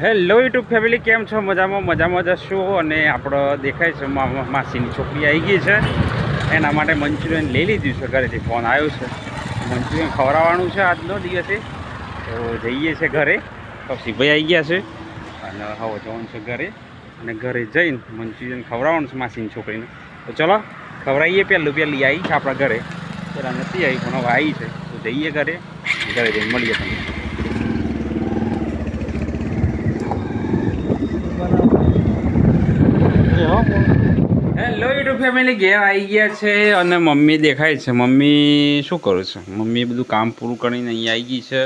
Hello YouTube family, કેમ છો? મજામાં જશું. અને આપણો દેખાય છે માસીની છોકરી આવી ગઈ છે, એના માટે મંચુરિયન લઈ લીધું છે. ઘરેથી ફોન આવ્યો છે, મંચુરિયન ખવડાવવાનું છે આજનો દિવસે. તો જઈએ છીએ ઘરે. કૌશિકભાઈ આવી ગયા છે અને હવે જવાનું છે ઘરે, અને ઘરે જઈને મંચુરિયન ખવડાવવાનું છે માસીની છોકરીને. તો ચલો ખવડાવીએ. પહેલી આવી છે આપણા ઘરે, પેલા નથી આવી પણ હવે આવી છે. તો જઈએ ઘરે જઈને મળીએ તમને. હેલો યુટ્યુબ ફેમિલી, ઘેર આવી ગયા છે અને મમ્મી દેખાય છે. મમ્મી શું કરે છે? મમ્મી બધું કામ પૂરું કરીને અહીંયા આવી ગઈ છે.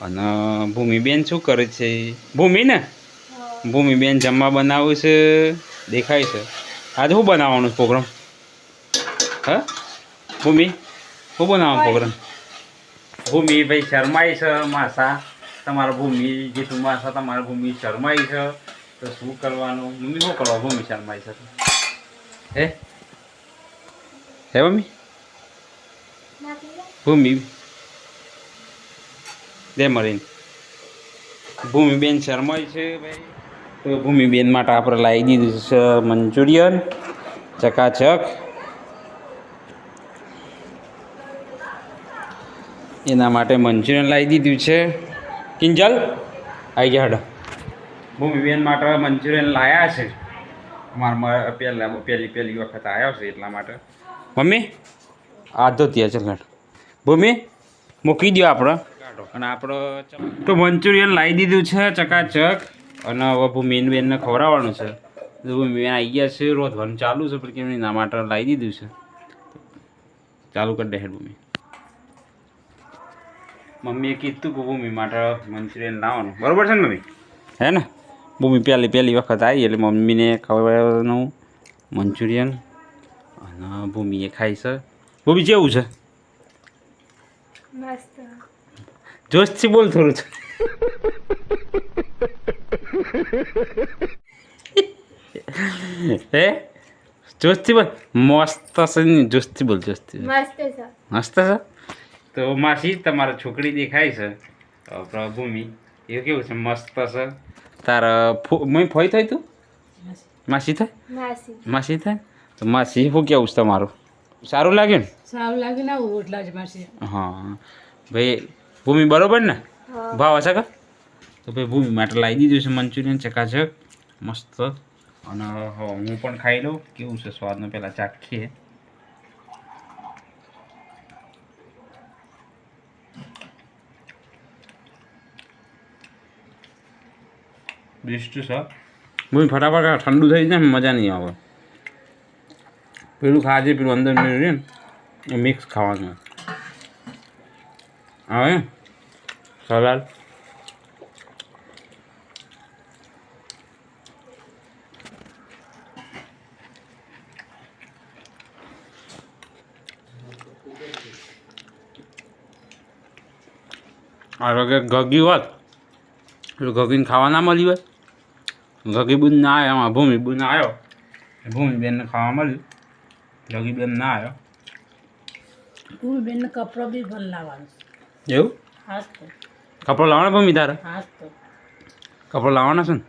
અને ભૂમિબેન શું કરે છે? ભૂમિબેન જમવા બનાવે છે, દેખાય છે. આજે શું બનાવવાનું પ્રોગ્રામ? હા ભૂમિ, શું બનાવવાનો પ્રોગ્રામ? ભૂમિ ભાઈ શરમાઈ છે. માસા તમારા ભૂમિ જેટલું માસા તમારા ભૂમિ શરમાઈ છે. તો શું કરવાનું? મમ્મી શું કરવા ભૂમિ શરમાઈ છે? હે મમ્મી? ભૂમિ દે મળીને ભૂમિબેન શરમાઈ છે ભાઈ. તો ભૂમિબેન માટે આપણે લાવી દીધું છે મંચુરિયન ચકાચક. એના માટે મંચુરિયન લાવી દીધું છે. કિંજલ આવી ગયા હડો. ભૂમિબેન માટે મંચુરિયન લાવ્યા છે. અમારા પહેલી વખત આવ્યો છે એટલા માટે. મમ્મી આધો ત્યાં ચાલ ભૂમિ મૂકી દો આપણે. અને આપણો તો મંચુરિયન લાવી દીધું છે ચકાચક. અને હવે ભૂમિબેનને ખવડાવવાનું છે. ભૂમિબેન આવી ગયા છે, રોધવાનું ચાલુ છે, પણ કેમ એના માટે લાવી દીધું છે. ચાલુ કરી દે ભૂમિ. મમ્મીએ કીધું કે ભૂમિ માટે મંચુરિયન લાવવાનું, બરાબર છે ને મમ્મી? હે ને? ભૂમિ પહેલી વખત આવી એટલે મમ્મીને ખવડાવવાનું મંચુરિયન. અને ભૂમિએ ખાઈ છે. ભૂમિ કેવું છે? મસ્ત. જોશથી બોલ થોડું છે. હે જોશથી બોલ. મસ્ત છે ને? જોશથી બોલ. જોશથી મસ્ત છે. મસ્ત છે. તો માસી તમારા છોકરી દેખાય છે ભૂમિ, એ કેવું છે? મસ્ત છે. તારા ફોઈ થાય તું? માસી થાય? માસી થાય. તો માસી શું કેવું છે તમારું? સારું લાગ્યું ને? સારું લાગે ને આવું રોટલા જ માસી. હા ભાઈ, ભૂમિ બરોબર ને? ભાવ હશે કે? તો ભાઈ ભૂમિ માટે લાવી દીધું છે મંચુરિયન ચકાચક મસ્ત. અને હું પણ ખાઈ લઉં કેવું છે સ્વાદનો, પહેલાં ચાખીએ. બેસ્ટ છે. ભૂમિ ફટાફટ ઠંડુ થઈ જાય, મજા નહીં આવે. પેલું ખાજે, પેલું અંદર મેળવ્યું ને એ મિક્સ ખાવાનું આવે. સલાડ આ ઘગી હોત, પેલું ઘગીને ખાવા ના મળી હોય. ઘગી બુન ના આવ્યો, આમાં ભૂમિ બુન આવ્યો, ભૂમિબેનને ખાવા મળ્યું. ઘગી બેન ના આવ્યો. ભૂમિબેનને કપડો બી ભલ લાવવાનો. એવું? હાસ તો. કપડો લાવવાનો ભૂમિ તારે? હાસ તો. કપડો લાવવાનો છે ને?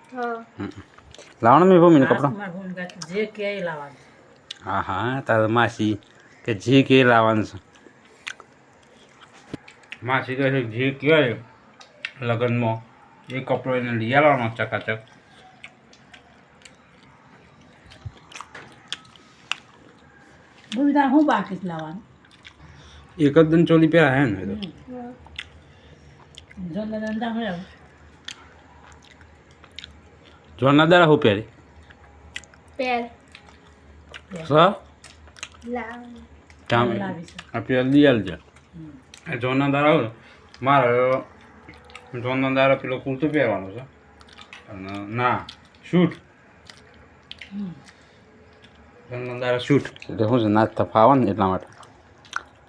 લાવવાનો મેં ભૂમિને કપડો? જે કે એ લાવવાનું. હા હા, તારે માસી કે જે કે લાવવાનું છે. માસી કહે છે જે કહેવાય લગ્નમાં એ કપડો એને લઈ આવવાનો ચકાચક. ભૂમિદાર હું બાકી જ લાવવાનું. એક જ દન ચોલી પહેરા હે ને? જોને ધંધા હોય જોરના દાડા હું પહેરી આ પેલા દિયાલ છે. જોરના દાડા હોય મારે જોરના દાડા પેલો કુર્તો પહેરવાનો છે. અને ના શૂટ જોરના દાડા શૂટ એટલે શું છે નાચતા ફાવે ને એટલા માટે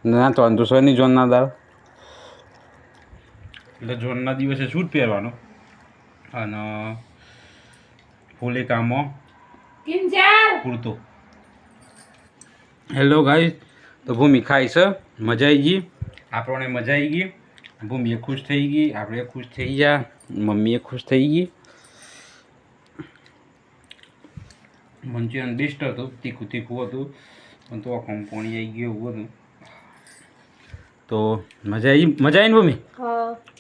નાચવાનું તો શનિ જોનના દાડા એટલે જોનના દિવસે શૂટ પહેરવાનો. અને ફૂલે કામમાં કુર્તો. હેલો ગાઈસ, તો ભૂમિ ખાય છે, મજા આવી ગઈ. આપણને મજા આવી ગઈ. ભૂમિએ ખુશ થઈ ગઈ, આપણે ખુશ થઈ ગયા, મમ્મીએ ખુશ થઈ ગઈ. મંચુરિયન બેસ્ટ હતું, તીખું તીખું હતું, પણ તો આખું પાણી આવી ગયું એવું હતું. તો મજા આવી ને મમ્મી?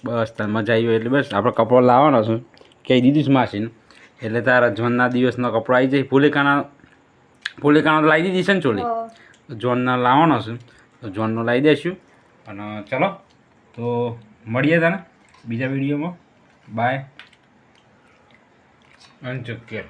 બસ તાર મજા આવી હોય એટલે બસ આપણે કપડો લાવવાનો છું કહી દીધું છે માસીને, એટલે તારા જોનના દિવસનો કપડો આવી જાય. ફૂલેકાનો તો લાવી દીધી છે ને ચોલી, જોનના લાવવાનો છે તો જોનનો લાવી દઈશું. અને ચલો તો મળીએ તને બીજા વિડીયોમાં. બાય અને જગ્યા.